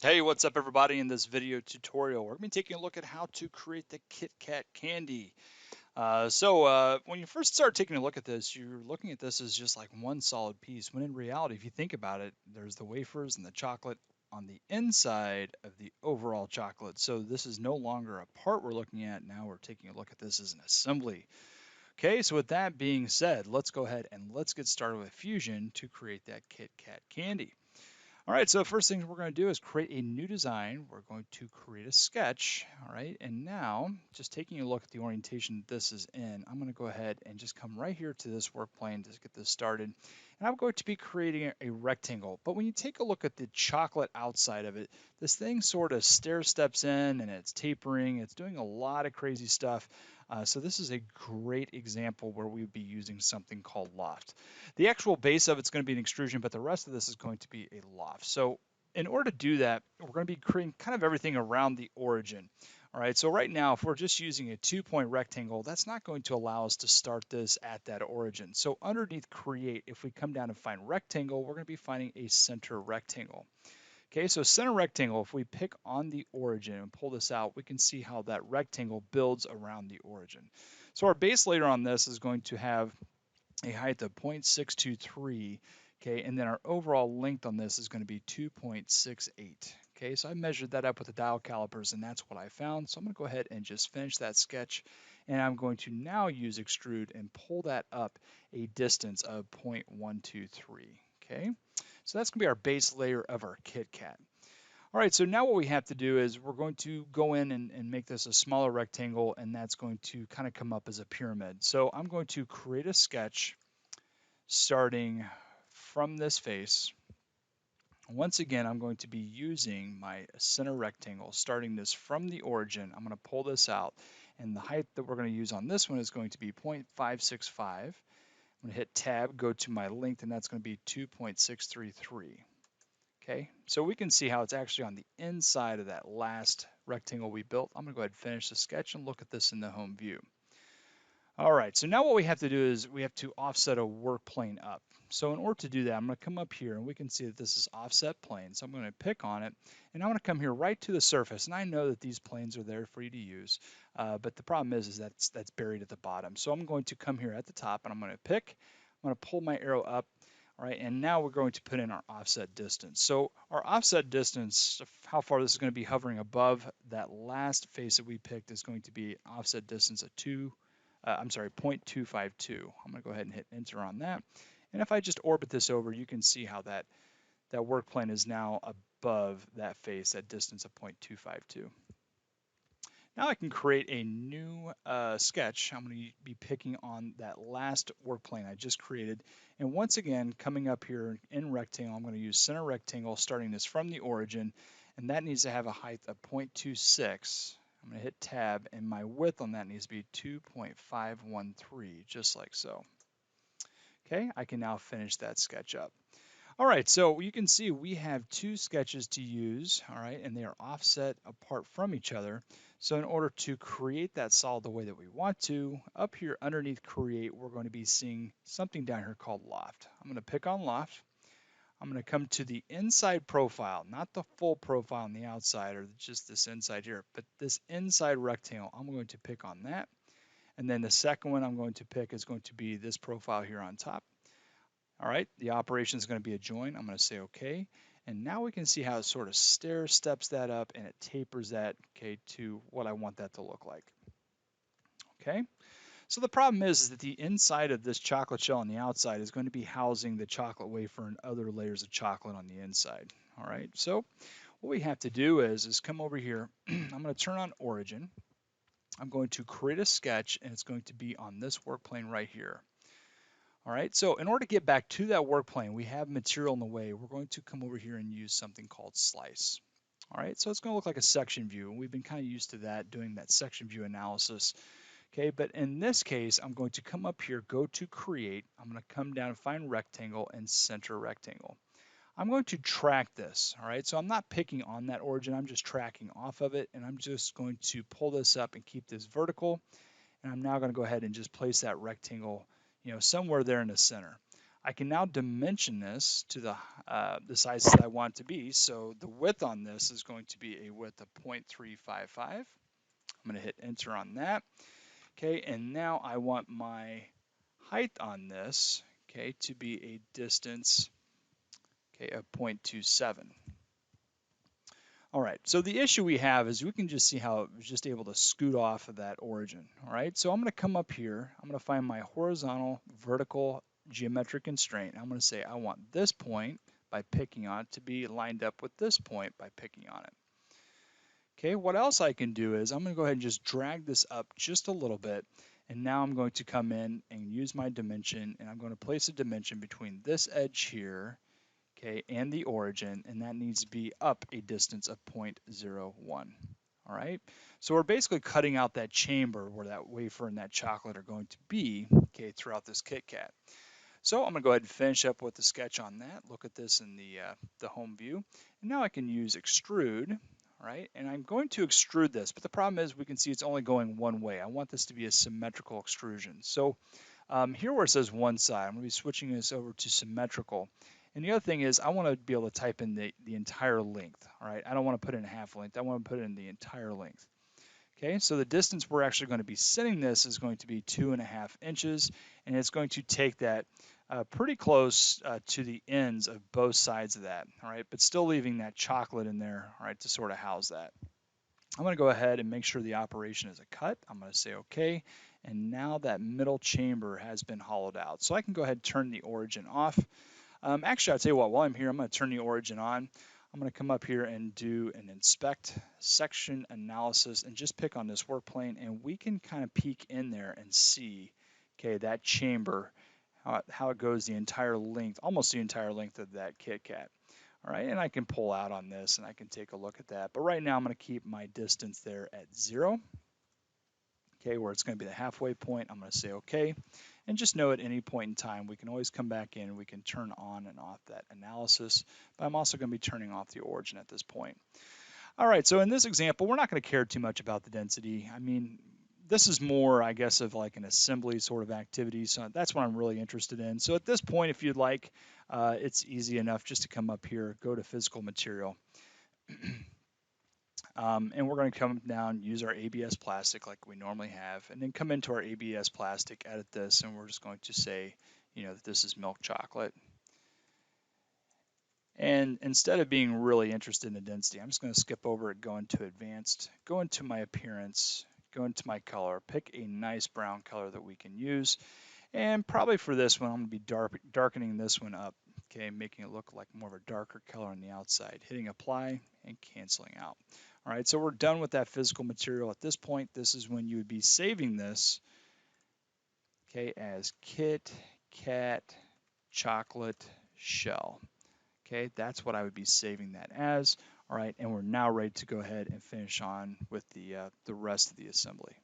Hey, what's up everybody? In this video tutorial, we're going to be taking a look at how to create the Kitkat candy. When you first start taking a look at this, you're looking at this as just like one solid piece, when in reality, if you think about it, there's the wafers and the chocolate on the inside of the overall chocolate. So this is no longer a part we're looking at. Now we're taking a look at this as an assembly. Okay, so with that being said, let's go ahead and let's get started with Fusion to create that Kitkat candy. All right, so first thing we're going to do is create a new design. We're going to create a sketch, all right? And now, just taking a look at the orientation this is in, I'm going to go ahead and just come right here to this work plane to get this started. And I'm going to be creating a rectangle. But when you take a look at the chocolate outside of it, this thing sort of stair steps in and it's tapering. It's doing a lot of crazy stuff. So this is a great example where we would be using something called Loft. The actual base of it's going to be an extrusion, but the rest of this is going to be a loft. So in order to do that, we're going to be creating kind of everything around the origin. All right, so right now, if we're just using a 2-point rectangle, that's not going to allow us to start this at that origin. So underneath create, if we come down and find rectangle, we're going to be finding a center rectangle. Okay, so center rectangle, if we pick on the origin and pull this out, we can see how that rectangle builds around the origin. So our base layer on this is going to have a height of 0.623, okay, and then our overall length on this is going to be 2.68. Okay, so I measured that up with the dial calipers and that's what I found. So I'm going to go ahead and just finish that sketch, and I'm going to now use extrude and pull that up a distance of 0.123. Okay, so that's going to be our base layer of our Kitkat. All right, so now what we have to do is we're going to go in and make this a smaller rectangle, and that's going to kind of come up as a pyramid. So I'm going to create a sketch starting from this face. Once again, I'm going to be using my center rectangle, starting this from the origin. I'm going to pull this out, and the height that we're going to use on this one is going to be 0.565. I'm going to hit tab, go to my length, and that's going to be 2.633. Okay, so we can see how it's actually on the inside of that last rectangle we built. I'm going to go ahead and finish the sketch and look at this in the home view. All right, so now what we have to do is we have to offset a work plane up. So in order to do that, I'm going to come up here and we can see that this is offset plane. So I'm going to pick on it and I'm going to come here right to the surface. And I know that these planes are there for you to use, but the problem is that's buried at the bottom. So I'm going to come here at the top and I'm going to pick. I'm going to pull my arrow up. All right, and now we're going to put in our offset distance. So our offset distance, how far this is going to be hovering above that last face that we picked, is going to be an offset distance of 0.252. I'm going to go ahead and hit enter on that. And if I just orbit this over, you can see how that work plane is now above that face, that distance of 0.252. Now I can create a new sketch. I'm going to be picking on that last work plane I just created. And once again, coming up here in rectangle, I'm going to use center rectangle, starting this from the origin. And that needs to have a height of 0.26. I'm going to hit tab, and my width on that needs to be 2.513, just like so. Okay, I can now finish that sketch up. All right, so you can see we have two sketches to use, all right, and they are offset apart from each other. So in order to create that solid the way that we want to, up here underneath create, we're going to be seeing something down here called loft. I'm going to pick on loft. I'm going to come to the inside profile, not the full profile on the outside or just this inside here, but this inside rectangle. I'm going to pick on that. And then the second one I'm going to pick is going to be this profile here on top. All right, the operation is going to be a join. I'm going to say OK. And now we can see how it sort of stair steps that up and it tapers that, okay, to what I want that to look like. Okay, so the problem is that the inside of this chocolate shell on the outside is going to be housing the chocolate wafer and other layers of chocolate on the inside. All right, so what we have to do is come over here. I'm going to turn on origin. I'm going to create a sketch, and it's going to be on this work plane right here. All right, so in order to get back to that work plane, we have material in the way. We're going to come over here and use something called slice. All right, so it's going to look like a section view, and we've been kind of used to that, doing that section view analysis. Okay, but in this case, I'm going to come up here, go to create. I'm going to come down and find rectangle and center rectangle. I'm going to track this. All right, so I'm not picking on that origin. I'm just tracking off of it, and I'm just going to pull this up and keep this vertical. And I'm now going to go ahead and just place that rectangle, somewhere there in the center. I can now dimension this to the size that I want it to be. So the width on this is going to be a width of 0.355. I'm going to hit enter on that. Okay, and now I want my height on this, okay, to be a distance, okay, of 0.27. All right, so the issue we have is we can just see how it was just able to scoot off of that origin. All right, so I'm going to come up here. I'm going to find my horizontal, vertical, geometric constraint. I'm going to say I want this point by picking on it to be lined up with this point by picking on it. Okay, what else I can do is I'm going to go ahead and just drag this up just a little bit. And now I'm going to come in and use my dimension, and I'm going to place a dimension between this edge here, okay, and the origin, and that needs to be up a distance of 0.01. All right, so we're basically cutting out that chamber where that wafer and that chocolate are going to be, okay, throughout this KitKat. So I'm going to go ahead and finish up with the sketch on that. Look at this in the home view. And now I can use extrude, all right? And I'm going to extrude this, but the problem is we can see it's only going one way. I want this to be a symmetrical extrusion. So here where it says one side, I'm going to be switching this over to symmetrical. And the other thing is I want to be able to type in the entire length, all right? I don't want to put it in half length. I want to put it in the entire length. Okay, so the distance we're actually going to be sending this is going to be 2.5 inches, and it's going to take that pretty close to the ends of both sides of that, all right, but still leaving that chocolate in there, all right, to sort of house that. I'm going to go ahead and make sure the operation is a cut. I'm going to say OK, and now that middle chamber has been hollowed out. So I can go ahead and turn the origin off. Actually, I'll tell you what, while I'm here, I'm going to turn the origin on. I'm going to come up here and do an inspect section analysis and just pick on this work plane, and we can kind of peek in there and see, okay, that chamber, how it goes the entire length, almost the entire length of that KitKat. All right, and I can pull out on this and I can take a look at that. But right now I'm going to keep my distance there at 0. Okay, where it's going to be the halfway point. I'm going to say OK. And just know at any point in time, we can always come back in and we can turn on and off that analysis. But I'm also going to be turning off the origin at this point. All right, so in this example, we're not going to care too much about the density. I mean, this is more, I guess, of like an assembly sort of activity. So that's what I'm really interested in. So at this point, if you'd like, it's easy enough just to come up here, go to physical material. And we're going to come down, use our ABS plastic like we normally have, and then come into our ABS plastic, edit this, and we're just going to say, that this is milk chocolate. And instead of being really interested in the density, I'm just going to skip over it, go into advanced, go into my appearance, go into my color, pick a nice brown color that we can use. And probably for this one, I'm going to be darkening this one up, okay, making it look like more of a darker color on the outside, hitting apply and canceling out. All right, so we're done with that physical material at this point. This is when you would be saving this, okay, as KitKat chocolate shell. Okay, that's what I would be saving that as. All right, and we're now ready to go ahead and finish on with the rest of the assembly.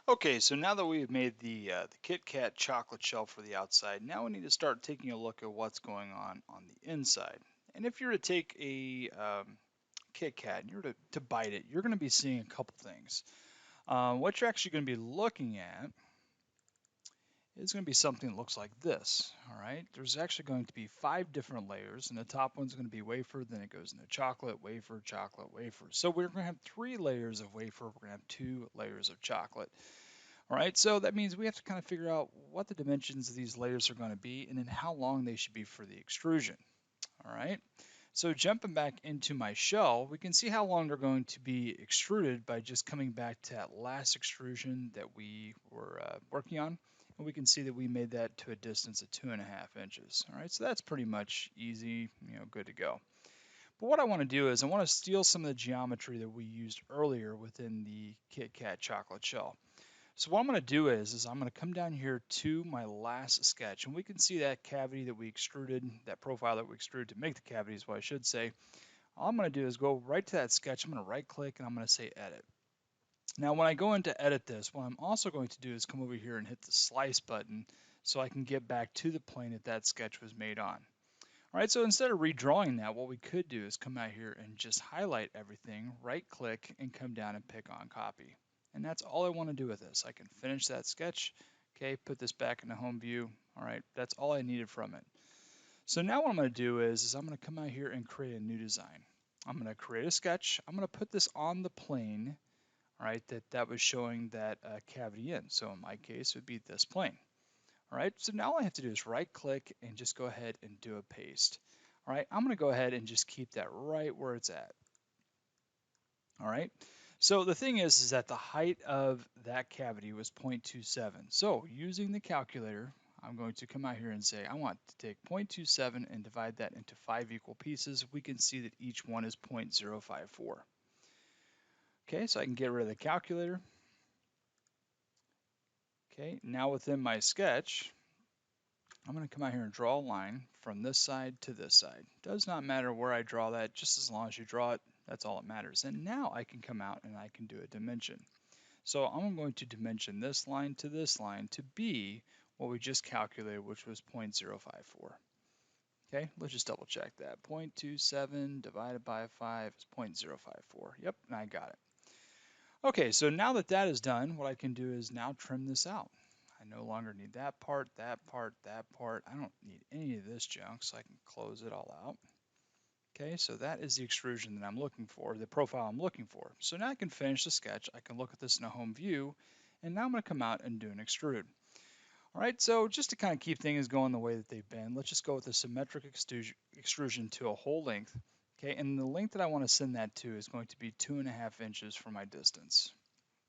Okay, so now that we've made the KitKat chocolate shell for the outside, now we need to start taking a look at what's going on the inside. And if you're to take a KitKat and you're to bite it, you're going to be seeing a couple things. What you're actually going to be looking at is going to be something that looks like this. All right, there's actually going to be 5 different layers, and the top one's going to be wafer, then it goes into chocolate, wafer, chocolate, wafer. So we're going to have 3 layers of wafer, we're going to have 2 layers of chocolate. All right, so that means we have to kind of figure out what the dimensions of these layers are going to be and then how long they should be for the extrusion. All right, so jumping back into my shell, we can see how long they're going to be extruded by just coming back to that last extrusion that we were working on. And we can see that we made that to a distance of 2.5 inches. All right, so that's pretty much easy, good to go. But what I want to do is I want to steal some of the geometry that we used earlier within the KitKat chocolate shell. So what I'm going to do is I'm going to come down here to my last sketch, and we can see that cavity that we extruded, that profile that we extruded to make the cavity is what I should say. All I'm going to do is go right to that sketch. I'm going to right click and I'm going to say edit. Now when I go into edit this, what I'm also going to do is come over here and hit the slice button so I can get back to the plane that sketch was made on. All right, so instead of redrawing that, what we could do is come out here and just highlight everything, right click, and come down and pick on copy. And that's all I want to do with this. I can finish that sketch, okay, put this back in the home view, All right, that's all I needed from it. So now what I'm going to do is I'm going to come out here and create a new design. I'm going to create a sketch. I'm going to put this on the plane, all right, that was showing that cavity in. So in my case, it would be this plane. All right, so now all I have to do is right click and just go ahead and do a paste. All right, I'm going to go ahead and just keep that right where it's at. All right, so the thing is that the height of that cavity was 0.27. So using the calculator, I'm going to come out here and say I want to take 0.27 and divide that into 5 equal pieces. We can see that each one is 0.054. Okay, so I can get rid of the calculator. Okay, now within my sketch, I'm going to come out here and draw a line from this side to this side. Does not matter where I draw that, just as long as you draw it, that's all that matters. And now I can come out and I can do a dimension. So I'm going to dimension this line to be what we just calculated, which was 0.054. Okay, let's just double check that. 0.27 divided by 5 is 0.054. Yep, and I got it. Okay, so now that that is done, what I can do is now trim this out. I no longer need that part, that part, that part. I don't need any of this junk, so I can close it all out. Okay, so that is the extrusion that I'm looking for, the profile I'm looking for. So now I can finish the sketch. I can look at this in a home view, and now I'm going to come out and do an extrude. All right, so just to kind of keep things going the way that they've been, let's just go with the symmetric extrusion to a whole length. Okay, and the length that I want to send that to is going to be 2.5 inches for my distance.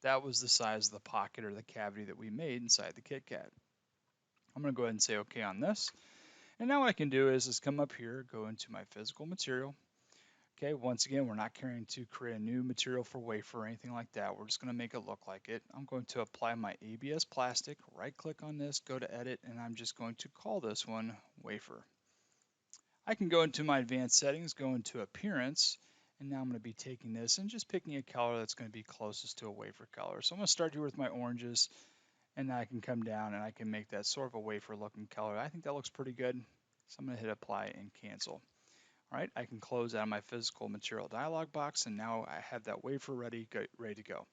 That was the size of the pocket or the cavity that we made inside the Kitkat. I'm going to go ahead and say OK on this. And now what I can do is come up here, go into my physical material. Okay, once again, we're not carrying to create a new material for wafer or anything like that. We're just going to make it look like it. I'm going to apply my ABS plastic, right click on this, go to edit, and I'm just going to call this one wafer. I can go into my advanced settings, go into appearance, and now I'm going to be taking this and just picking a color that's going to be closest to a wafer color. So I'm going to start here with my oranges, and then I can come down and I can make that sort of a wafer looking color. I think that looks pretty good. So I'm going to hit apply and cancel. All right, I can close out of my physical material dialog box, and now I have that wafer ready to go.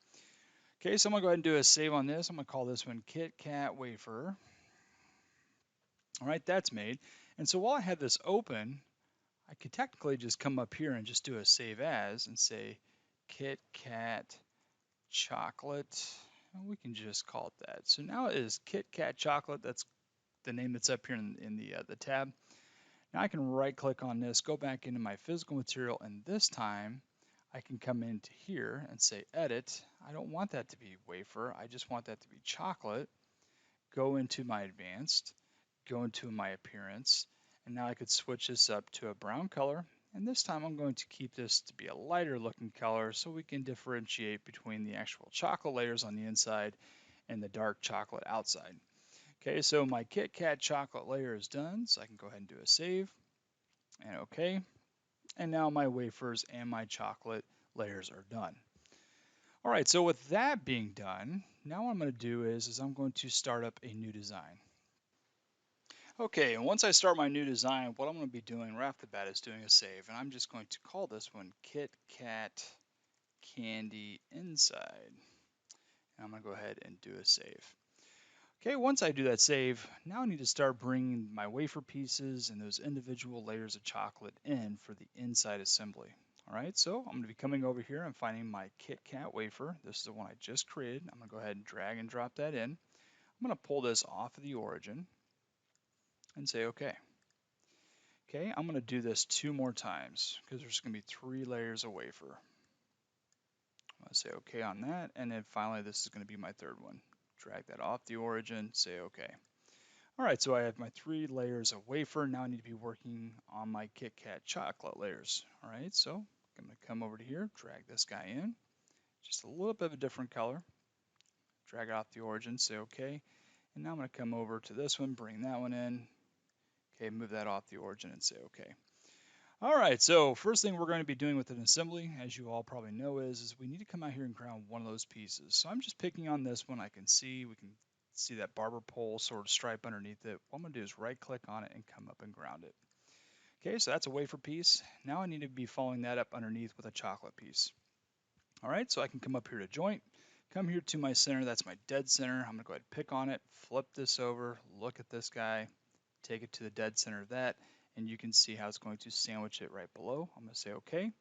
Okay, so I'm going to go ahead and do a save on this. I'm going to call this one Kitkat wafer. All right, that's made. And so while I have this open, I could technically just come up here and just do a save as and say Kitkat chocolate. And we can just call it that. So now it is Kitkat chocolate. That's the name that's up here in the tab. Now I can right click on this, go back into my physical material, and this time I can come into here and say edit. I don't want that to be wafer. I just want that to be chocolate. Go into my advanced, go into my appearance, and now I could switch this up to a brown color. And this time I'm going to keep this to be a lighter looking color so we can differentiate between the actual chocolate layers on the inside and the dark chocolate outside. Okay, so my Kitkat chocolate layer is done, so I can go ahead and do a save and OK. And now my wafers and my chocolate layers are done. All right, so with that being done, now what I'm going to do is I'm going to start up a new design. Okay, and once I start my new design, what I'm going to be doing right off the bat is doing a save, and I'm just going to call this one Kitkat Candy Inside. And I'm going to go ahead and do a save. Okay, once I do that save, now I need to start bringing my wafer pieces and those individual layers of chocolate in for the inside assembly. All right, so I'm going to be coming over here and finding my Kitkat wafer. This is the one I just created. I'm going to go ahead and drag and drop that in. I'm going to pull this off of the origin and say OK. Okay, I'm going to do this 2 more times because there's going to be 3 layers of wafer. I'm going to say OK on that, and then finally this is going to be my 3rd one. Drag that off the origin, say OK. All right, so I have my 3 layers of wafer. Now I need to be working on my Kitkat chocolate layers. All right, so I'm going to come over to here, drag this guy in, just a little bit of a different color. Drag it off the origin, say OK. And now I'm going to come over to this one, bring that one in. Okay, move that off the origin and say OK. All right, so first thing we're going to be doing with an assembly, as you all probably know, is we need to come out here and ground one of those pieces. So I'm just picking on this one. We can see that barber pole sort of stripe underneath it. What I'm going to do is right click on it and come up and ground it. Okay, so that's a wafer piece. Now I need to be following that up underneath with a chocolate piece. All right, so I can come up here to joint, come here to my center, that's my dead center. I'm gonna go ahead and pick on it, flip this over, look at this guy, take it to the dead center of that, and you can see how it's going to sandwich it right below. I'm gonna say okay.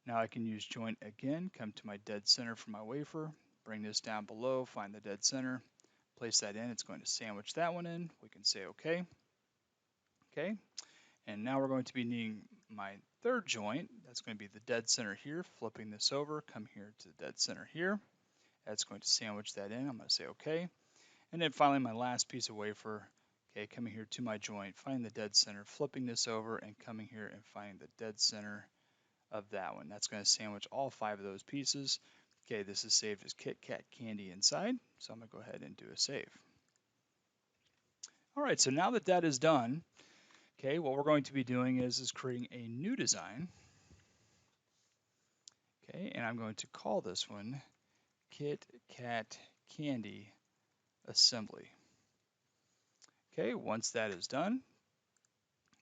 Now I can use joint again, come to my dead center for my wafer, bring this down below, find the dead center, place that in. It's going to sandwich that one in. We can say okay. Okay. And now we're going to be needing my third joint. That's going to be the dead center here, flipping this over, come here to the dead center here. That's going to sandwich that in. I'm going to say okay. And then finally my last piece of wafer, okay, coming here to my joint, finding the dead center, flipping this over and coming here and finding the dead center of that one. That's going to sandwich all 5 of those pieces. Okay, this is saved as Kitkat candy inside, so I'm going to go ahead and do a save. All right, so now that that is done, okay, what we're going to be doing is creating a new design. Okay, and I'm going to call this one Kitkat Candy Assembly. Okay, once that is done,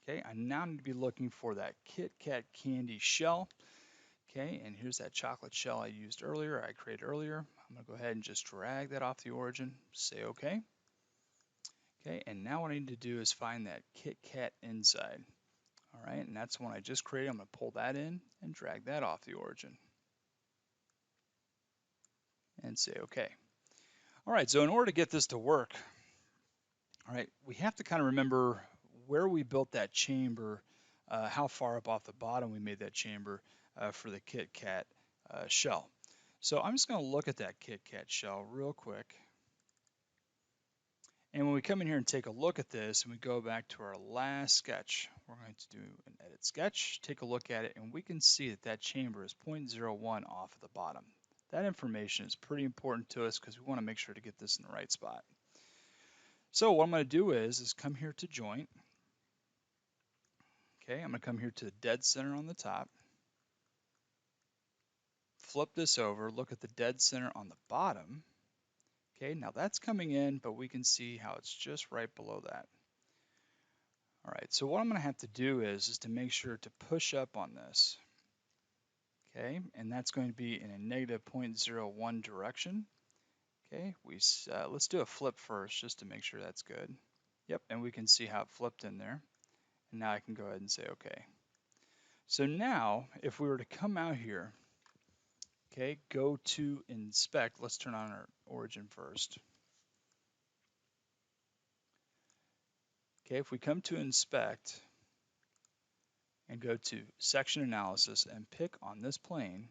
okay, I now need to be looking for that Kitkat candy shell. Okay, and here's that chocolate shell I used earlier, I created earlier. I'm going to go ahead and just drag that off the origin, say okay. Okay, and now what I need to do is find that Kitkat inside. All right, and that's the one I just created. I'm going to pull that in and drag that off the origin and say okay. All right, so in order to get this to work, all right, we have to kind of remember where we built that chamber, how far up off the bottom we made that chamber for the Kitkat shell. So I'm just going to look at that Kitkat shell real quick. And when we come in here and take a look at this and we go back to our last sketch, we're going to do an edit sketch, take a look at it, and we can see that that chamber is 0.01 off of the bottom. That information is pretty important to us because we want to make sure to get this in the right spot. So what I'm going to do is come here to joint. Okay, I'm going to come here to the dead center on the top. Flip this over, look at the dead center on the bottom. Okay, now that's coming in, but we can see how it's just right below that. All right, so what I'm going to have to do is to make sure to push up on this. Okay, and that's going to be in a negative 0.01 direction. Okay, let's do a flip first just to make sure that's good. Yep, and we can see how it flipped in there. And now I can go ahead and say okay. So now, if we were to come out here, okay, go to inspect. Let's turn on our origin first. Okay, if we come to inspect and go to section analysis and pick on this plane,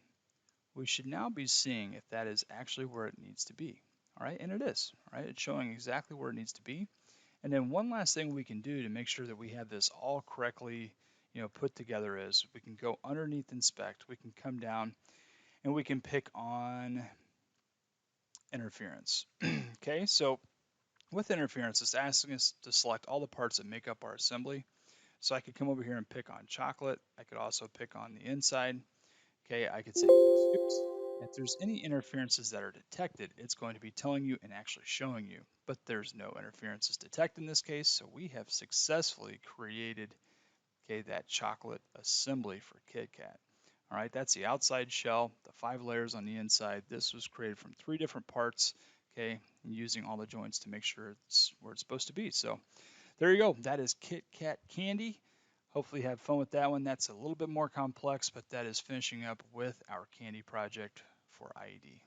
we should now be seeing if that is actually where it needs to be. All right, and it is. All right, it's showing exactly where it needs to be. And then one last thing we can do to make sure that we have this all correctly, put together is we can go underneath inspect. We can come down and we can pick on interference. Okay, so with interference, it's asking us to select all the parts that make up our assembly. So I could come over here and pick on chocolate. I could also pick on the inside. Okay, I could say, oops. If there's any interferences that are detected, it's going to be telling you and actually showing you, but there's no interferences detected in this case, so we have successfully created, okay, that chocolate assembly for Kitkat. All right, that's the outside shell, the 5 layers on the inside. This was created from 3 different parts, okay, and using all the joints to make sure it's where it's supposed to be. So there you go. That is Kitkat candy. Hopefully you have fun with that one. That's a little bit more complex, but that is finishing up with our candy project for IED.